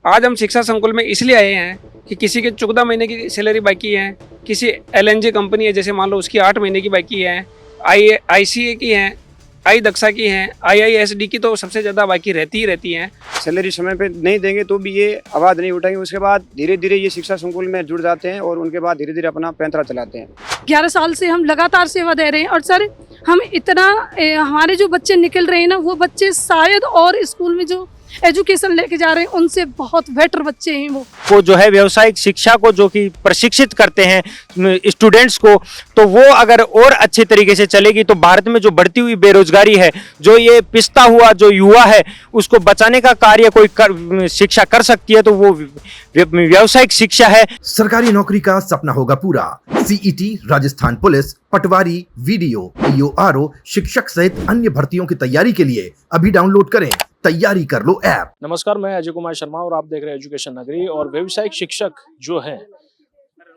आज हम शिक्षा संकुल में इसलिए आए हैं कि किसी के 14 महीने की सैलरी बाकी है, किसी एलएनजी कंपनी है जैसे मान लो उसकी 8 महीने की बाकी है, आईसीए की है, आई दक्षा की है, आईआईएसडी की तो सबसे ज़्यादा बाकी रहती ही रहती हैं। सैलरी समय पे नहीं देंगे तो भी ये आवाज़ नहीं उठाएंगे। उसके बाद धीरे धीरे ये शिक्षा संकुल में जुड़ जाते हैं और उनके बाद धीरे धीरे अपना पैंतरा चलाते हैं। 11 साल से हम लगातार सेवा दे रहे हैं और सर हम इतना हमारे जो बच्चे निकल रहे हैं ना, वो बच्चे शायद और स्कूल में जो एजुकेशन लेके जा रहे हैं उनसे बहुत बेटर बच्चे हैं। वो जो है व्यावसायिक शिक्षा को जो कि प्रशिक्षित करते हैं स्टूडेंट्स को, तो वो अगर और अच्छे तरीके से चलेगी तो भारत में जो बढ़ती हुई बेरोजगारी है, जो ये पिसता हुआ जो युवा है, उसको बचाने का कार्य कोई शिक्षा कर सकती है तो वो व्यावसायिक शिक्षा है। सरकारी नौकरी का सपना होगा पूरा। सीईटी, राजस्थान पुलिस, पटवारी, वीडियो, पीओआरओ, शिक्षक सहित अन्य भर्तियों की तैयारी के लिए अभी डाउनलोड करें तैयारी कर लो ऐप। नमस्कार, मैं अजय कुमार शर्मा और आप देख रहे हैं एजुकेशन नगरी। और व्यावसायिक शिक्षक जो हैं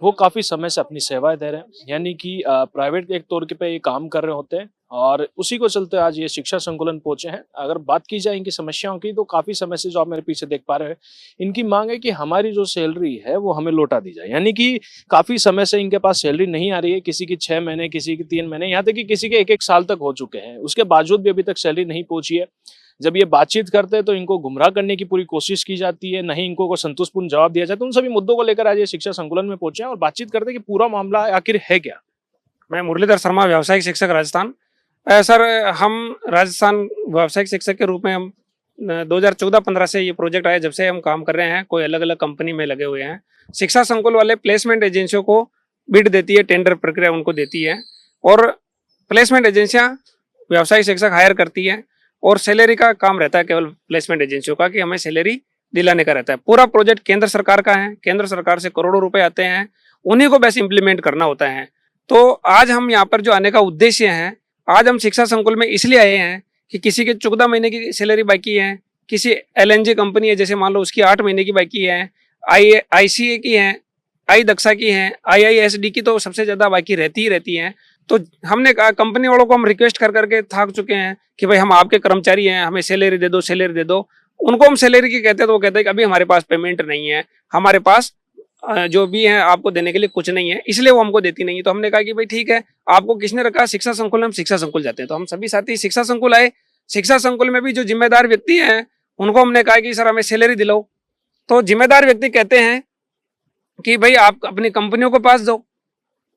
वो काफ़ी समय से अपनी सेवाएं दे रहे हैं, यानी कि प्राइवेट एक तौर पे ये काम कर रहे होते हैं और उसी को चलते आज ये शिक्षा संकुलन पहुंचे हैं। अगर बात की जाए इनकी समस्याओं की, तो काफ़ी समय से जो आप मेरे पीछे देख पा रहे हैं, इनकी मांग है कि हमारी जो सैलरी है वो हमें लौटा दी जाए। यानी कि काफ़ी समय से इनके पास सैलरी नहीं आ रही है, किसी की 6 महीने, किसी की 3 महीने, यहाँ तक कि किसी के 1-1 साल तक हो चुके हैं। उसके बावजूद भी अभी तक सैलरी नहीं पहुंची है। जब ये बातचीत करते हैं तो इनको गुमराह करने की पूरी कोशिश की जाती है, नहीं इनको कोई संतोषपूर्ण जवाब दिया जाता है। उन सभी मुद्दों को लेकर आज ये शिक्षा संकुलन में पहुंचे हैं और बातचीत करते हैं कि पूरा मामला आखिर है क्या। मैं मुरलीधर शर्मा, व्यावसायिक शिक्षक राजस्थान। सर, हम राजस्थान व्यावसायिक शिक्षक के रूप में हम 2014-15 से ये प्रोजेक्ट आया, जब से हम काम कर रहे हैं, कोई अलग अलग कंपनी में लगे हुए हैं। शिक्षा संकुल वाले प्लेसमेंट एजेंसियों को बिड देती है, टेंडर प्रक्रिया उनको देती है और प्लेसमेंट एजेंसियां व्यावसायिक शिक्षक हायर करती है और सैलरी का काम रहता है केवल प्लेसमेंट एजेंसियों का, कि हमें सैलरी दिलाने का रहता है। पूरा प्रोजेक्ट केंद्र सरकार का है, केंद्र सरकार से करोड़ों रुपए आते हैं, उन्हीं को बस इम्प्लीमेंट करना होता है। तो आज हम यहाँ पर जो आने का उद्देश्य है, आज हम शिक्षा संकुल में इसलिए आए हैं कि किसी के 14 महीने की सैलरी बाकी है, किसी एलएनजी कंपनी है जैसे मान लो उसकी 8 महीने की बाकी है, आईसीए की है, आई दक्षा की है, आईआईएसडी की तो सबसे ज्यादा बाकी रहती ही रहती हैं। तो हमने कहा, कंपनी वालों को हम रिक्वेस्ट कर करके थक चुके हैं कि भाई हम आपके कर्मचारी हैं, हमें सैलरी दे दो, सैलरी दे दो। उनको हम सैलरी की कहते हैं तो वो कहते हैं कि अभी हमारे पास पेमेंट नहीं है, हमारे पास जो भी है आपको देने के लिए कुछ नहीं है, इसलिए वो हमको देती नहीं है। तो हमने कहा कि भाई ठीक है, आपको किसने रखा शिक्षा संकुल, हम शिक्षा संकुल जाते हैं। तो हम सभी साथी शिक्षा संकुल आए। शिक्षा संकुल में भी जो जिम्मेदार व्यक्ति हैं उनको हमने कहा कि सर हमें सैलरी दिलाओ। तो जिम्मेदार व्यक्ति कहते हैं कि भाई आप अपनी कंपनियों को पास दो।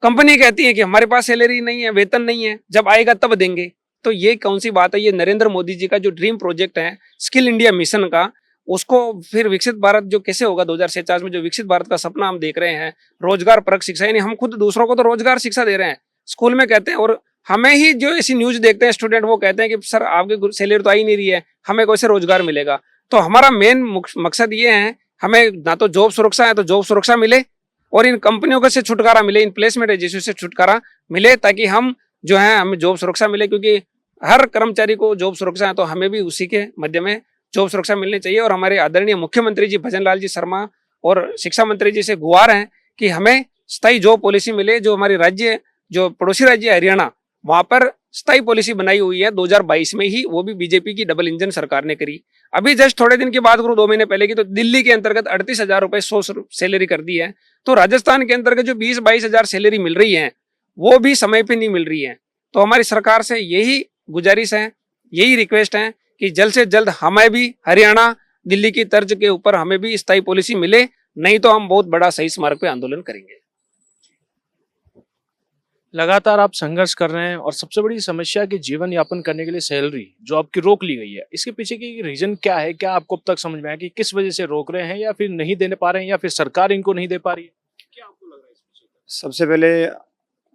कंपनी कहती है कि हमारे पास सैलरी नहीं है, वेतन नहीं है, जब आएगा तब देंगे। तो ये कौन सी बात है? ये नरेंद्र मोदी जी का जो ड्रीम प्रोजेक्ट है स्किल इंडिया मिशन का, उसको फिर विकसित भारत जो कैसे होगा 2047 में, जो विकसित भारत का सपना हम देख रहे हैं, रोजगार परक शिक्षा, यानी हम खुद दूसरों को तो रोजगार शिक्षा दे रहे हैं, स्कूल में कहते हैं। और हमें ही जो ऐसी न्यूज देखते हैं स्टूडेंट, वो कहते हैं कि सर आपकी सैलरी तो आई नहीं रही है, हमें कैसे रोजगार मिलेगा। तो हमारा मेन मकसद ये है, हमें ना तो जॉब सुरक्षा है तो जॉब सुरक्षा मिले और इन कंपनियों को से छुटकारा मिले, इन प्लेसमेंट एजेंसियों से छुटकारा मिले, ताकि हम जो है हमें जॉब सुरक्षा मिले। क्योंकि हर कर्मचारी को जॉब सुरक्षा है तो हमें भी उसी के मध्य में जॉब सुरक्षा मिलनी चाहिए। और हमारे आदरणीय मुख्यमंत्री जी भजन लाल जी शर्मा और शिक्षा मंत्री जी से गुहार है कि हमें स्थायी जॉब पॉलिसी मिले। जो हमारी राज्य, जो पड़ोसी राज्य है हरियाणा, वहां पर स्थायी पॉलिसी बनाई हुई है 2022 में ही, वो भी बीजेपी की डबल इंजन सरकार ने करी। अभी जस्ट थोड़े दिन की बात करूं, 2 महीने पहले की, तो दिल्ली के अंतर्गत 38,000 रुपए 100 सैलरी कर दी है। तो राजस्थान के अंतर्गत जो 20-22 हजार सैलरी मिल रही है वो भी समय पे नहीं मिल रही है। तो हमारी सरकार से यही गुजारिश है, यही रिक्वेस्ट है कि जल्द से जल्द हमें भी हरियाणा, दिल्ली की तर्ज के ऊपर हमें भी स्थायी पॉलिसी मिले, नहीं तो हम बहुत बड़ा सही मार्ग पे आंदोलन करेंगे। लगातार आप संघर्ष कर रहे हैं और सबसे बड़ी समस्या कि जीवन यापन करने के लिए सैलरी जो आपकी रोक ली गई है, इसके पीछे की रीजन क्या है? क्या आपको अब तक समझ में आया कि किस वजह से रोक रहे हैं, या फिर नहीं देने पा रहे हैं, या फिर सरकार इनको नहीं दे पा रही है? क्या आपको लग रहा है इस पीछे? सबसे पहले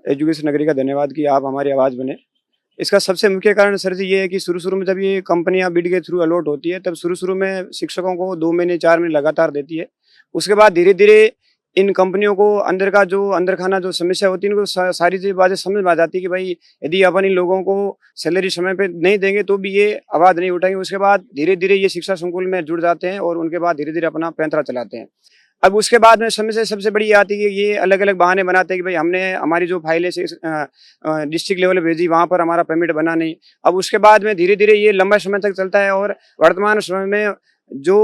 एजुकेशन नगरी का धन्यवाद कि आप हमारी आवाज़ बने। इसका सबसे मुख्य कारण सर जी ये है कि शुरू में जब ये कंपनियां बिड के थ्रू अलॉट होती है, तब शुरू में शिक्षकों को 2 महीने 4 महीने लगातार देती है। उसके बाद धीरे धीरे इन कंपनियों को अंदर खाना जो समस्या होती है, इनको सारी चीज़ बातें समझ में आ जाती है कि भाई यदि अपन इन लोगों को सैलरी समय पे नहीं देंगे तो भी ये आवाज़ नहीं उठाएंगे। उसके बाद धीरे धीरे ये शिक्षा संकुल में जुड़ जाते हैं और उनके बाद धीरे धीरे अपना पैंतरा चलाते हैं। अब उसके बाद में समस्या सबसे बड़ी आती है कि ये अलग अलग बहाने बनाते हैं कि भाई हमने हमारी जो फाइलें डिस्ट्रिक्ट लेवल भेजी, वहाँ पर हमारा पेमेंट बना नहीं। अब उसके बाद में धीरे धीरे ये लंबा समय तक चलता है और वर्तमान समय में जो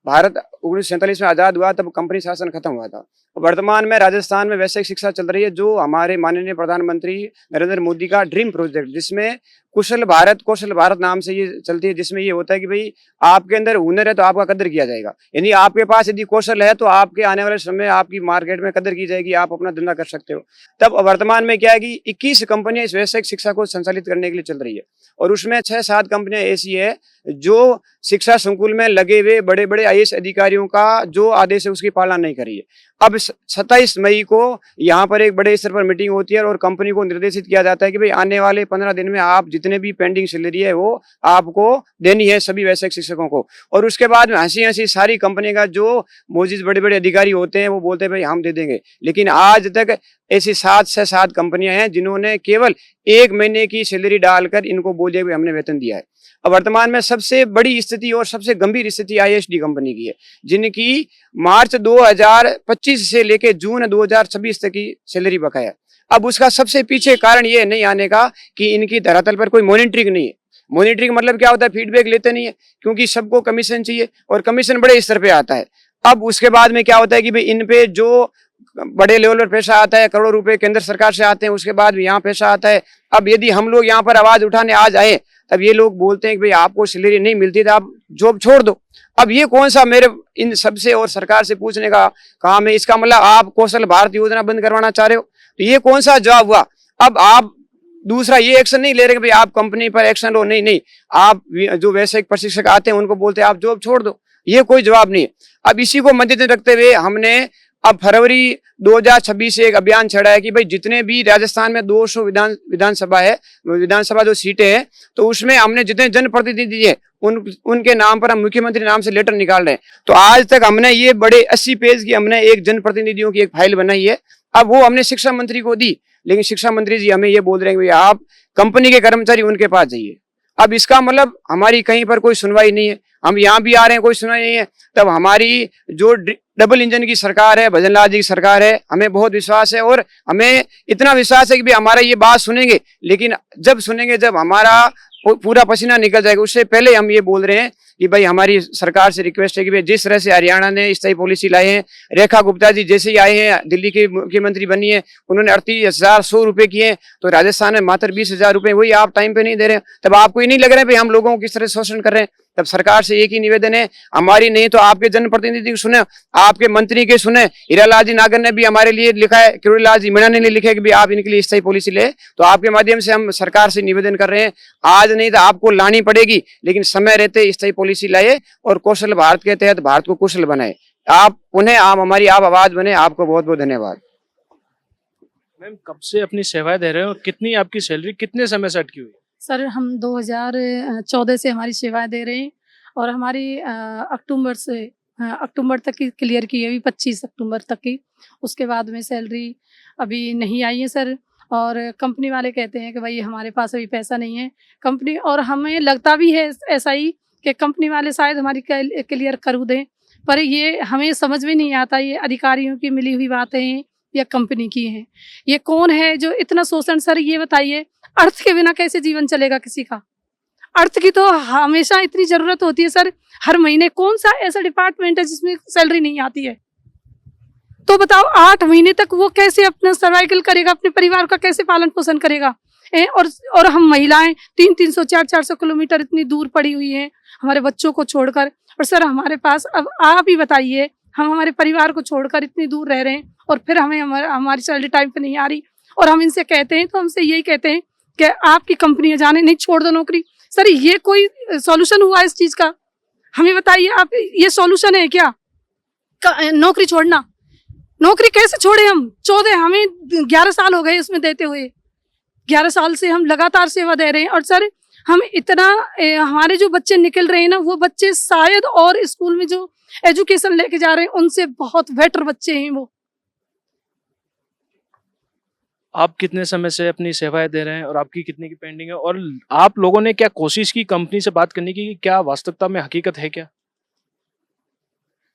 भारत 1947 में आज़ाद हुआ तब कंपनी शासन खत्म हुआ था। वर्तमान में राजस्थान में वैश्विक शिक्षा चल रही है, जो हमारे माननीय प्रधानमंत्री नरेंद्र मोदी का ड्रीम प्रोजेक्ट, जिसमें कुशल भारत नाम से ये चलती है, जिसमें ये होता है कि भाई आपके अंदर हुनर है तो आपका कदर किया जाएगा, यानी आपके पास यदि कौशल है तो आपके आने वाले समय आपकी मार्केट में कदर की जाएगी, आप अपना धंधा कर सकते हो। तब वर्तमान में क्या है कि 21 कंपनियां इस वैश्विक शिक्षा को संचालित करने के लिए चल रही है, और उसमें 6-7 कंपनियां ऐसी है जो शिक्षा संकुल में लगे हुए बड़े बड़े IAS अधिकारियों का जो आदेश है उसकी पालना नहीं कर रही है। अब 27 मई को यहाँ पर एक बड़े स्तर पर मीटिंग होती है और कंपनी को निर्देशित किया जाता है कि भाई आने वाले 15 दिन में आप जितने भी पेंडिंग सैलरी है वो आपको देनी है सभी वैश्विक शिक्षकों को। और उसके बाद में हंसी सारी कंपनी का जो मौजूद बड़े बड़े अधिकारी होते हैं वो बोलते हैं भाई हम दे देंगे, लेकिन आज तक ऐसी 7 कंपनियां हैं जिन्होंने केवल 1 महीने की सैलरी डालकर इनको बोले हुए हमने वेतन दिया है। अब वर्तमान में सबसे बड़ी स्थिति और सबसे गंभीर स्थिति ISD कंपनी की है, जिनकी मार्च 2025 से लेकर जून 2026 तक की सैलरी बकाया है। अब उसका सबसे पीछे कारण ये नहीं आने का कि इनकी धरातल पर कोई मॉनिटरिंग नहीं है। मॉनिटरिंग मतलब क्या होता है, फीडबैक लेते नहीं है, क्योंकि सबको कमीशन चाहिए और कमीशन बड़े स्तर पे आता है। अब उसके बाद में क्या होता है कि भाई इन पे जो बड़े लेवल पर पैसा आता है, करोड़ों रुपए केंद्र सरकार से आते हैं, उसके बाद भी यहाँ पैसा आता है। अब यदि हम लोग यहाँ पर आवाज उठाने आज आए तब ये लोग बोलते हैं कि भाई आपको सैलरी नहीं मिलती तो आप जॉब छोड़ दो। अब ये कौन सा मेरे इन सबसे और सरकार से पूछने का काम है, इसका मतलब आप कौशल भारत योजना बंद करवाना चाह रहे हो, तो ये कौन सा जवाब हुआ। अब आप दूसरा ये एक्शन नहीं ले रहे कि भाई आप कंपनी पर एक्शन लो, नहीं, आप जो वैश्विक प्रशिक्षक आते हैं उनको बोलते हैं आप जॉब छोड़ दो, ये कोई जवाब नहीं है। अब इसी को मद्देनजर रखते हुए हमने अब फरवरी 2026 से एक अभियान छेड़ा है कि भाई जितने भी राजस्थान में 200 विधानसभा जो सीटें हैं, तो उसमें हमने जितने जनप्रतिनिधि है उनके नाम पर हम मुख्यमंत्री नाम से लेटर निकाल रहे हैं। तो आज तक हमने ये बड़े 80 पेज की हमने एक जनप्रतिनिधियों की एक फाइल बनाई है। अब वो हमने शिक्षा मंत्री को दी, लेकिन शिक्षा मंत्री जी हमें ये बोल रहे हैं कि आप कंपनी के कर्मचारी उनके पास जाइए। अब इसका मतलब हमारी कहीं पर कोई सुनवाई नहीं है, हम यहाँ भी आ रहे हैं कोई सुनवाई नहीं है। तब हमारी जो डबल इंजन की सरकार है, भजन लाल जी की सरकार है, हमें बहुत विश्वास है और हमें इतना विश्वास है कि भाई हमारा ये बात सुनेंगे, लेकिन जब सुनेंगे जब हमारा पूरा पसीना निकल जाएगा, उससे पहले हम ये बोल रहे हैं कि भाई हमारी सरकार से रिक्वेस्ट है कि भाई जिस तरह से हरियाणा ने स्थायी पॉलिसी लाई है, रेखा गुप्ता जी जैसे ही आए हैं दिल्ली के मुख्यमंत्री बनी है, उन्होंने 38,100 रुपए किए, तो राजस्थान में मात्र 20,000 रुपए, वही आप टाइम पे नहीं दे रहे हैं। तब आपको ये नहीं लग रहा है भाई हम लोगों को किस तरह शोषण कर रहे हैं। तब सरकार से एक ही निवेदन है, हमारी नहीं तो आपके जनप्रतिनिधि सुने, आपके मंत्री के सुने। हीरालाल जी नागर ने भी हमारे लिए लिखा है, किरोड़ीलाल जी मीणा ने लिखा है कि भाई आप इनके लिए स्थायी पॉलिसी ले। तो आपके माध्यम से हम सरकार से निवेदन कर रहे हैं, आज नहीं तो आपको लानी पड़ेगी, लेकिन समय रहते स्थायी पॉलिसी लाए और कौशल भारत के तहत भारत को कुशल बनाए। आप हमारी आवाज बने। आपको बहुत बहुत धन्यवाद। मैम, कब से अपनी सेवाएं दे रहे हो, कितनी आपकी सैलरी कितने समय से अटकी हुई? सर हम 2014 से हमारी सेवाएं दे रहे हैं और हमारी अक्टूबर तक की क्लियर की है, 25 अक्टूबर तक की। उसके बाद में सैलरी अभी नहीं आई है सर, और कंपनी वाले कहते हैं कि भाई हमारे पास अभी पैसा नहीं है कंपनी, और हमें लगता भी है ऐसा ही कि कंपनी वाले शायद हमारी क्लियर कर दें, पर ये हमें समझ में नहीं आता ये अधिकारियों की मिली हुई बातें हैं या कंपनी की हैं। ये कौन है जो इतना शोषण, सर ये बताइए, अर्थ के बिना कैसे जीवन चलेगा किसी का। अर्थ की तो हमेशा इतनी जरूरत होती है सर, हर महीने कौन सा ऐसा डिपार्टमेंट है जिसमें सैलरी नहीं आती है। तो बताओ 8 महीने तक वो कैसे अपना सर्वाइवल करेगा, अपने परिवार का कैसे पालन पोषण करेगा। और हम महिलाएं 300 400 किलोमीटर इतनी दूर पड़ी हुई हैं हमारे बच्चों को छोड़कर। और सर हमारे पास, अब आप ही बताइए, हम हमारे परिवार को छोड़कर इतनी दूर रह रहे हैं और फिर हमें हमारी सैलरी टाइम पे नहीं आ रही, और हम इनसे कहते हैं तो हमसे यही कहते हैं कि आपकी कंपनी जाने नहीं, छोड़ दो नौकरी। सर ये कोई सॉल्यूशन हुआ इस चीज का? हमें बताइए आप, ये सॉल्यूशन है क्या नौकरी छोड़ना? नौकरी कैसे छोड़े हम? 14 हमें 11 साल हो गए इसमें देते हुए, 11 साल से हम लगातार सेवा दे रहे हैं। और सर हम इतना हमारे जो बच्चे निकल रहे हैं ना, वो बच्चे शायद और स्कूल में जो एजुकेशन लेके जा रहे हैं उनसे बहुत बेटर बच्चे हैं वो। आप कितने समय से अपनी सेवाएं दे रहे हैं और आपकी कितने की पेंडिंग है, और आप लोगों ने क्या कोशिश की कंपनी से बात करने की कि क्या वास्तविकता में हकीकत है क्या?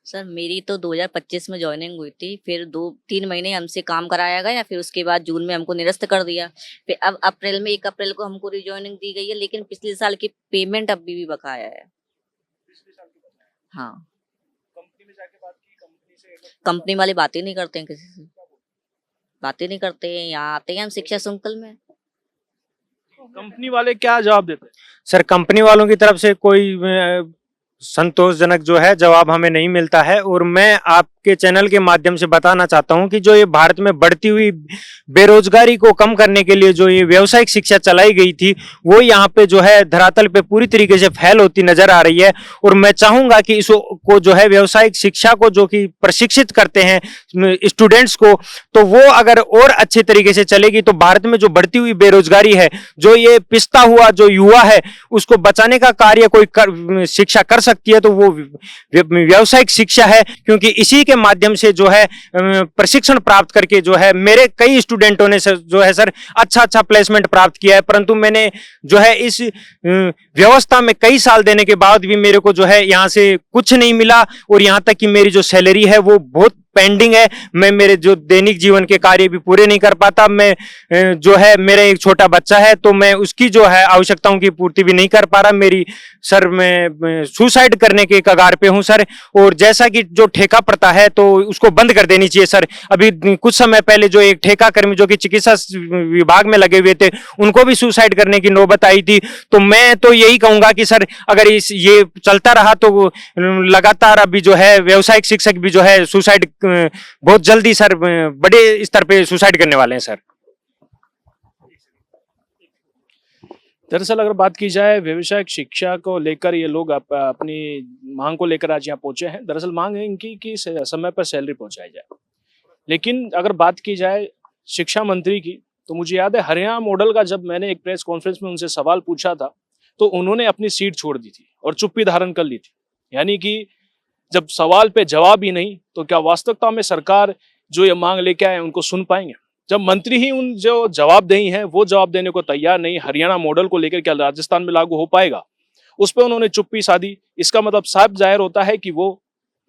सर मेरी तो 2025 में ज्वाइनिंग हुई थी, फिर 2-3 महीने हमसे काम कराया गया, फिर उसके बाद जून में हमको निरस्त कर दिया। फिर अब अप्रैल में 1 अप्रैल को हमको रिज्वाइनिंग दी गई है, लेकिन पिछले साल की पेमेंट अभी भी बकाया है। हाँ, कंपनी में जाके बात की कंपनी से? कंपनी वाले बात ही नहीं करते हैं किसी से, बात ही नहीं करते हैं। यहाँ आते हैं हम शिक्षा संकुल में। कंपनी वाले क्या जवाब देते हैं? सर कंपनी वालों की तरफ से कोई संतोषजनक जो है जवाब हमें नहीं मिलता है। और मैं आपके चैनल के माध्यम से बताना चाहता हूं कि जो ये भारत में बढ़ती हुई बेरोजगारी को कम करने के लिए जो ये व्यावसायिक शिक्षा चलाई गई थी वो यहाँ पे जो है धरातल पे पूरी तरीके से फैल होती नजर आ रही है। और मैं चाहूंगा कि इसको जो है व्यावसायिक शिक्षा को जो कि प्रशिक्षित करते हैं स्टूडेंट्स को, तो वो अगर और अच्छे तरीके से चलेगी तो भारत में जो बढ़ती हुई बेरोजगारी है, जो ये पिसता हुआ जो युवा है, उसको बचाने का कार्य कोई शिक्षा कर सकती है तो वो व्यावसायिक शिक्षा है। क्योंकि इसी के माध्यम से जो है प्रशिक्षण प्राप्त करके जो है मेरे कई स्टूडेंटों ने जो है सर अच्छा प्लेसमेंट प्राप्त किया है, परंतु मैंने जो है इस व्यवस्था में कई साल देने के बाद भी मेरे को जो है यहाँ से कुछ नहीं मिला। और यहाँ तक कि मेरी जो सैलरी है वो बहुत पेंडिंग है। मैं मेरे जो दैनिक जीवन के कार्य भी पूरे नहीं कर पाता। मैं जो है मेरा एक छोटा बच्चा है तो मैं उसकी जो है आवश्यकताओं की पूर्ति भी नहीं कर पा रहा। मेरी सर मैं सुसाइड करने के कगार पे हूं सर। और जैसा कि जो ठेका प्रथा है तो उसको बंद कर देनी चाहिए सर। अभी कुछ समय पहले जो एक ठेका कर्मी जो कि चिकित्सा विभाग में लगे हुए थे उनको भी सुसाइड करने की नौबत आई थी। तो मैं तो यही कहूंगा कि सर अगर ये चलता रहा तो लगातार अभी जो है व्यावसायिक शिक्षक भी जो है सुसाइड बहुत जल्दी सर बड़े स्तर पे सुसाइड करने वाले हैं सर। दरअसल अगर बात की जाए व्यावसायिक शिक्षा को लेकर ये लोग अपनी मांग को लेकर आज यहाँ पहुंचे हैं। दरअसल मांग है इनकी कि समय पर सैलरी पहुंचाई जाए। लेकिन अगर बात की जाए शिक्षा मंत्री की तो मुझे याद है हरियाणा मॉडल का जब मैंने एक प्रेस कॉन्फ्रेंस में उनसे सवाल पूछा था तो उन्होंने अपनी सीट छोड़ दी थी और चुप्पी धारण कर ली थी। यानी कि जब सवाल पे जवाब ही नहीं तो क्या वास्तविकता में सरकार जो ये मांग लेके आए उनको सुन पाएंगे? जब मंत्री ही उन जो जवाबदेही हैं वो जवाब देने को तैयार नहीं, हरियाणा मॉडल को लेकर क्या राजस्थान में लागू हो पाएगा, उस पर उन्होंने चुप्पी साधी। इसका मतलब साफ जाहिर होता है कि वो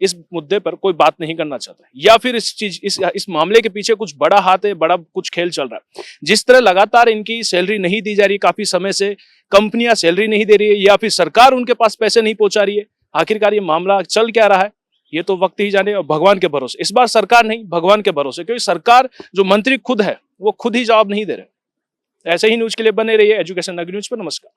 इस मुद्दे पर कोई बात नहीं करना चाहता या फिर इस मामले के पीछे कुछ बड़ा हाथ है, बड़ा कुछ खेल चल रहा है। जिस तरह लगातार इनकी सैलरी नहीं दी जा रही, काफी समय से कंपनियां सैलरी नहीं दे रही है या फिर सरकार उनके पास पैसे नहीं पहुंचा रही है, आखिरकार ये मामला चल क्या रहा है ये तो वक्त ही जाने। और भगवान के भरोसे, इस बार सरकार नहीं भगवान के भरोसे, क्योंकि सरकार जो मंत्री खुद है वो खुद ही जवाब नहीं दे रहे। ऐसे ही न्यूज के लिए बने रहिए एजुकेशन नगरी न्यूज पर। नमस्कार।